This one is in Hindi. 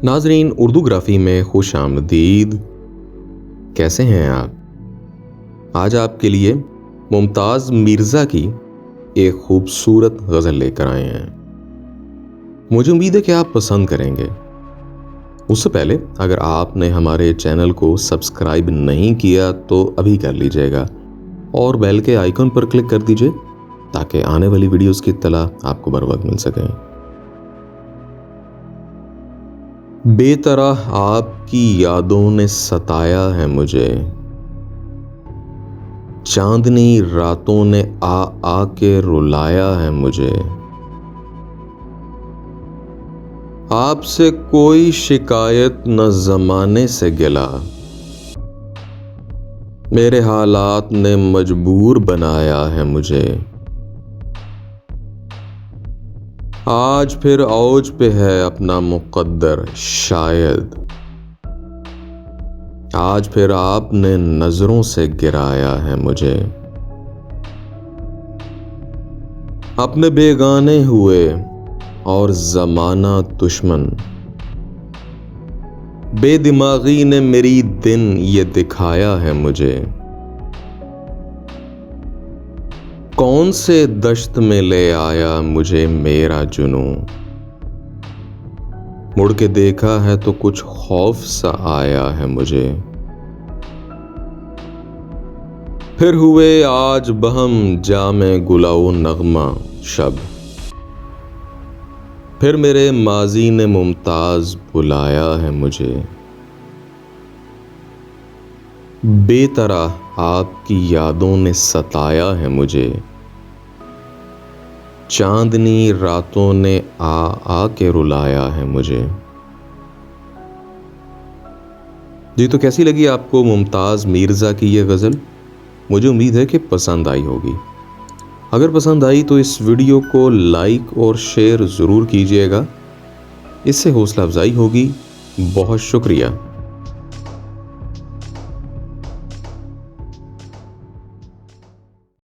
नाजरीन, उर्दूग्राफी में खुश आमदीद। कैसे हैं आप? आज आपके लिए मुमताज़ मिर्ज़ा की एक खूबसूरत गज़ल लेकर आए हैं। मुझे उम्मीद है कि आप पसंद करेंगे। उससे पहले अगर आपने हमारे चैनल को सब्सक्राइब नहीं किया तो अभी कर लीजिएगा और बेल के आइकन पर क्लिक कर दीजिए ताकि आने वाली वीडियोस की इत्तला आपको बर वक्त मिल सके। बेतरह आपकी यादों ने सताया है मुझे, चांदनी रातों ने आ के रुलाया है मुझे। आपसे कोई शिकायत न ज़माने से गिला, मेरे हालात ने मजबूर बनाया है मुझे। आज फिर औज पे है अपना मुक़द्दर शायद, आज फिर आपने नजरों से गिराया है मुझे। अपने बेगाने हुए और ज़माना दुश्मन, बेदिमागी ने मेरी दिन ये दिखाया है मुझे। कौन से दश्त में ले आया मुझे मेरा जुनूं, मुड़ के देखा है तो कुछ खौफ सा आया है मुझे। फिर हुए आज बहम जामे गुलाओ नगमा शब, फिर मेरे माजी ने मुमताज बुलाया है मुझे। बेतरह आपकी यादों ने सताया है मुझे, चांदनी रातों ने आ के रुलाया है मुझे। जी, तो कैसी लगी आपको मुमताज़ मिर्ज़ा की ये गज़ल? मुझे उम्मीद है कि पसंद आई होगी। अगर पसंद आई तो इस वीडियो को लाइक और शेयर ज़रूर कीजिएगा, इससे हौसला अफजाई होगी। बहुत शुक्रिया।